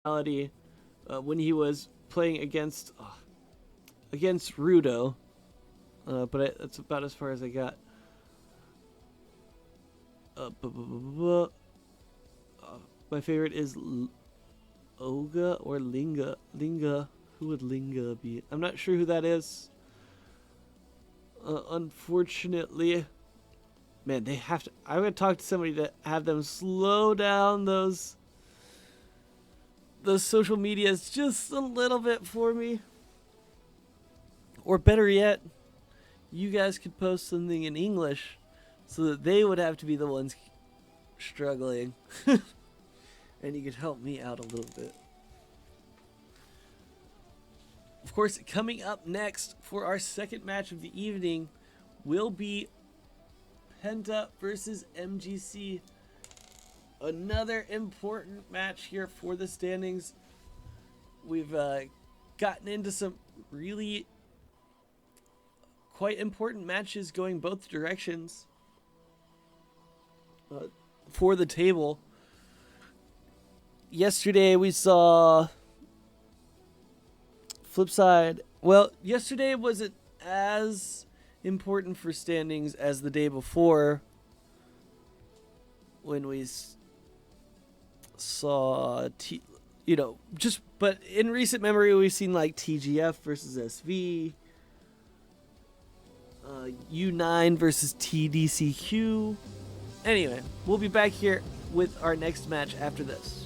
when he was playing against Rudo. That's about as far as I got. My favorite is Oga or Linga. Linga. Who would Linga be? I'm not sure who that is. Unfortunately, man, they have to. I would talk to somebody to have them slow down those social medias just a little bit for me. Or better yet, you guys could post something in English so that they would have to be the ones struggling. And you could help me out a little bit. Of course, coming up next for our second match of the evening will be Penta versus MGC. Another important match here for the standings. We've gotten into some really quite important matches going both directions for the table. Yesterday we saw flip side. Well, yesterday wasn't as important for standings as the day before when we saw but in recent memory we've seen like TGF versus SV, U9 versus TDCQ. Anyway, we'll be back here with our next match after this.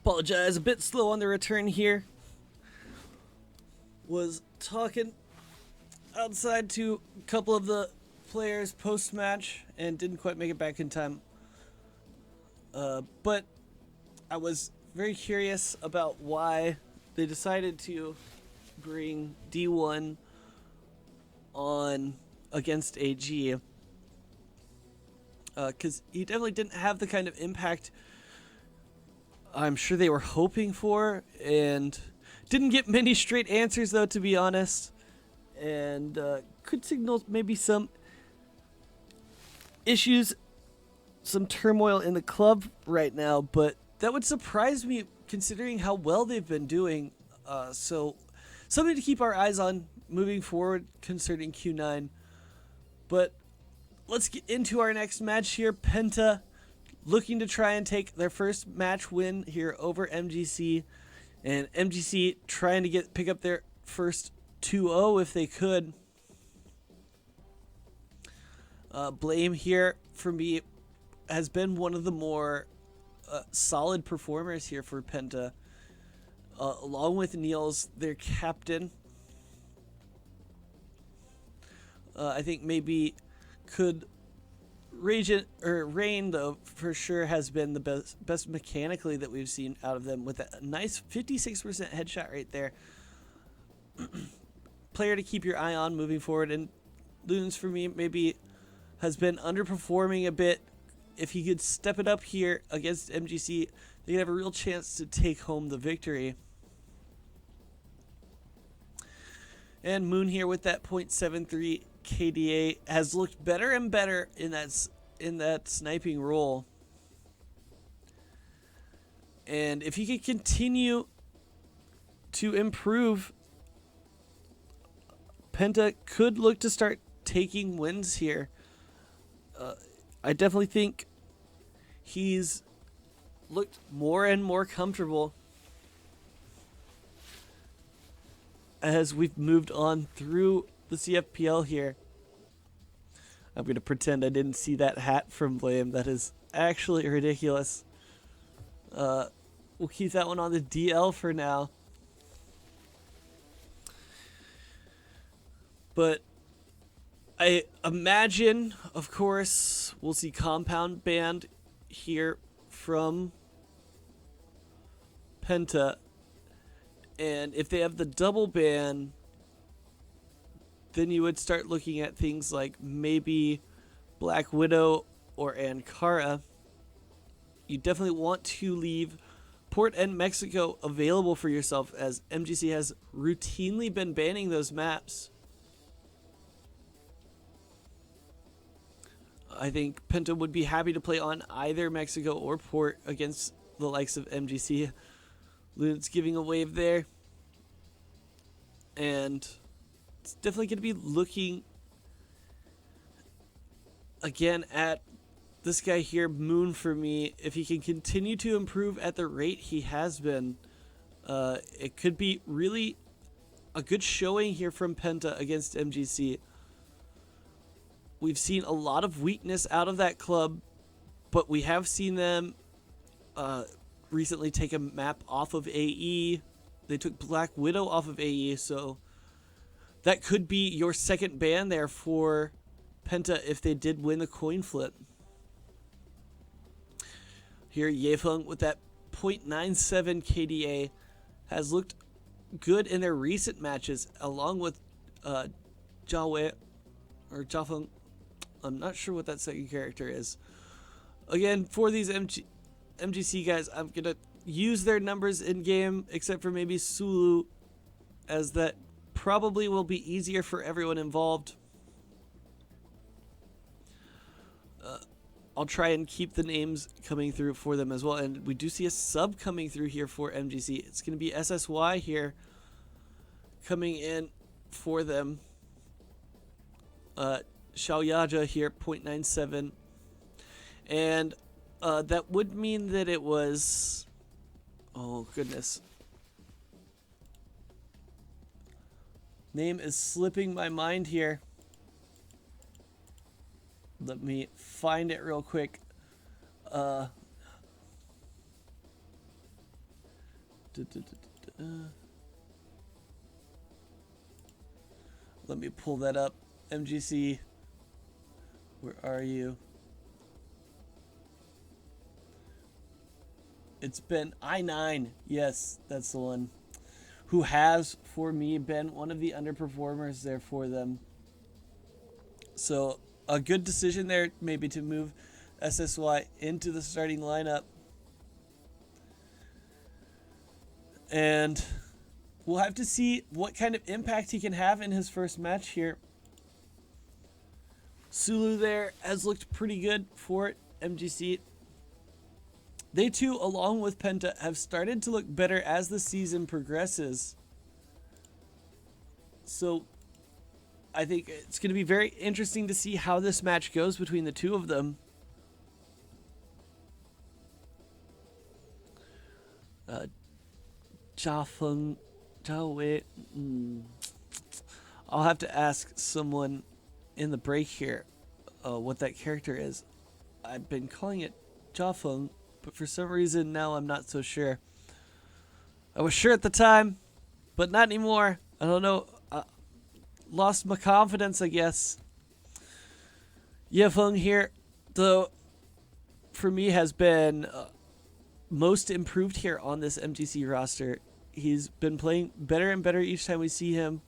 Apologize, a bit slow on the return here. Was talking outside to a couple of the players post-match and didn't quite make it back in time. But I was very curious about why they decided to bring D1 on against AG. Because he definitely didn't have the kind of impact I'm sure they were hoping for, and didn't get many straight answers, though, to be honest. And could signal maybe some issues, some turmoil in the club right now, but that would surprise me considering how well they've been doing. So something to keep our eyes on moving forward concerning Q9. But let's get into our next match here. Penta looking to try and take their first match win here over MGC, and MGC trying to pick up their first 2-0 if they could. Blame here for me has been one of the more solid performers here for Penta, along with Niels, their captain. I think maybe could Rain, though, for sure has been the best mechanically that we've seen out of them, with a nice 56% headshot rate there. Player to keep your eye on moving forward. And Loons, for me, maybe has been underperforming a bit. If he could step it up here against MGC, they could have a real chance to take home the victory. And Moon here with that .73 KDA has looked better and better in that sniping role. And if he could continue to improve, Penta could look to start taking wins here. I definitely think he's looked more and more comfortable as we've moved on through the CFPL here. I'm going to pretend I didn't see that hat from Blame. That is actually ridiculous. We'll keep that one on the DL for now. But I imagine, of course, we'll see Compound banned here from Penta. And if they have the double ban, then you would start looking at things like maybe Black Widow or Ankara. You definitely want to leave Port and Mexico available for yourself, as MGC has routinely been banning those maps. I think Penta would be happy to play on either Mexico or Port against the likes of MGC. Luna's giving a wave there. And it's definitely going to be looking again at this guy here, Moon, for me. If he can continue to improve at the rate he has been, it could be really a good showing here from Penta against MGC. We've seen a lot of weakness out of that club, but we have seen them recently take a map off of AE. They took Black Widow off of AE, so that could be your second ban there for Penta if they did win the coin flip. Here, Yefeng with that .97 KDA has looked good in their recent matches, along with Jiawei or Jiafeng. I'm not sure what that second character is. Again, for these MGC guys, I'm going to use their numbers in game, except for maybe Sulu, as that probably will be easier for everyone involved. I'll try and keep the names coming through for them as well. And we do see a sub coming through here for MGC. It's going to be SSY here coming in for them. Xiaoyaja here, .97. And that would mean that it was... Oh, goodness. Name is slipping my mind here. Let me find it real quick. Let me pull that up. MGC, where are you? It's been I9. Yes, that's the one. Who has, for me, been one of the underperformers there for them. So a good decision there, maybe, to move SSY into the starting lineup. And we'll have to see what kind of impact he can have in his first match here. Sulu there has looked pretty good for MGC. They too, along with Penta, have started to look better as the season progresses. So I think it's going to be very interesting to see how this match goes between the two of them. Jiafeng, Jiawei. I'll have to ask someone in the break here what that character is. I've been calling it Jiafeng, but for some reason now I'm not so sure. I was sure at the time, but not anymore. I don't know. Lost my confidence, I guess. Yefeng here, though, for me has been most improved here on this MGC roster. He's been playing better and better each time we see him,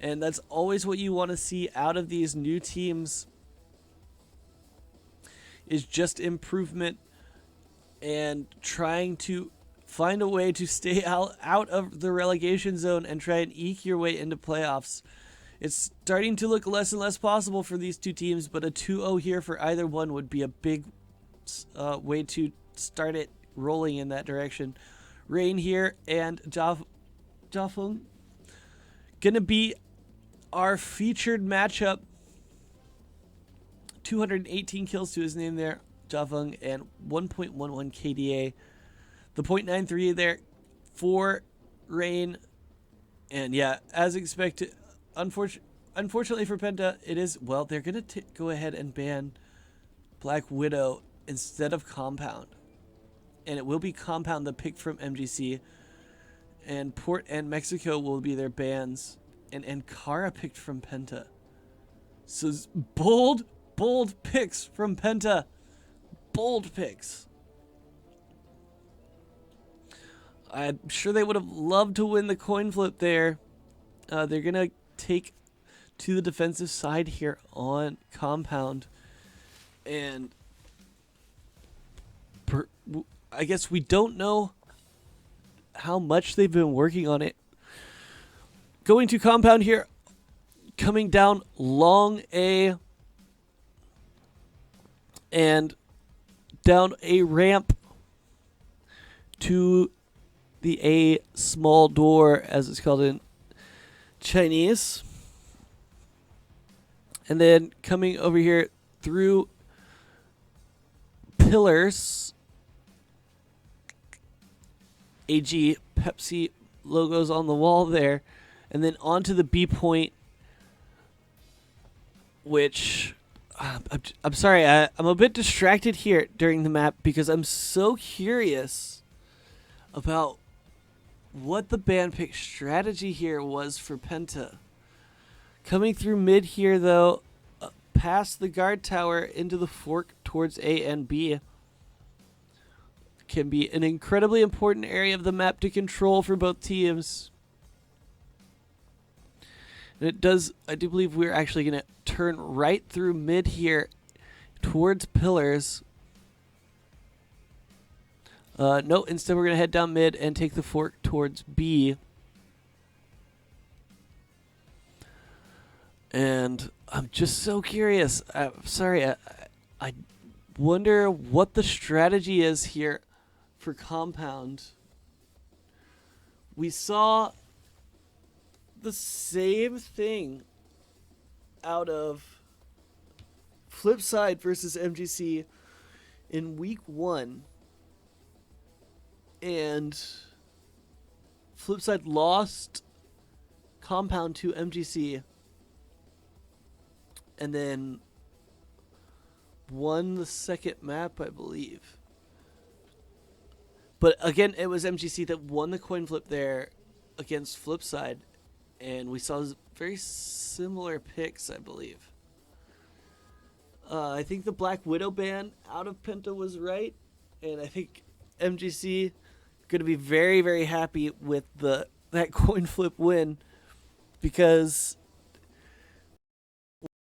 and that's always what you want to see out of these new teams, is just improvement and trying to find a way to stay out of the relegation zone and try and eke your way into playoffs. It's starting to look less and less possible for these two teams, but a 2-0 here for either one would be a big way to start it rolling in that direction. Rain here and Jiafeng gonna be our featured matchup. 218 kills to his name there, Jiafeng, and 1.11 KDA. The 0.93 there for Rain, and yeah, as expected. Unfortunately for Penta, it is, well, they're going to go ahead and ban Black Widow instead of Compound. And it will be Compound, the pick from MGC. And Port and Mexico will be their bans. And Ankara picked from Penta. So bold picks from Penta. Bold picks. I'm sure they would have loved to win the coin flip there. They're going to take to the defensive side here on Compound, and I guess we don't know how much they've been working on it. Going to Compound here, coming down long A and down a ramp to the A small door, as it's called in Chinese, and then coming over here through pillars, AG Pepsi logos on the wall there, and then onto the B point, which I'm sorry, I'm a bit distracted here during the map because I'm so curious about what the ban pick strategy here was for Penta. Coming through mid here, though, past the guard tower into the fork towards A and B. Can be an incredibly important area of the map to control for both teams. And it does, I do believe we're actually going to turn right through mid here towards pillars. No, instead we're going to head down mid and take the fork towards B. And I'm just so curious. I'm sorry, I wonder what the strategy is here for Compound. We saw the same thing out of Flipside versus MGC in week 1. And Flipside lost Compound to MGC and then won the second map, I believe. But again, it was MGC that won the coin flip there against Flipside, and we saw very similar picks, I believe. I think the Black Widow ban out of Penta was right, and I think MGC going to be very, very happy with that coin flip win, because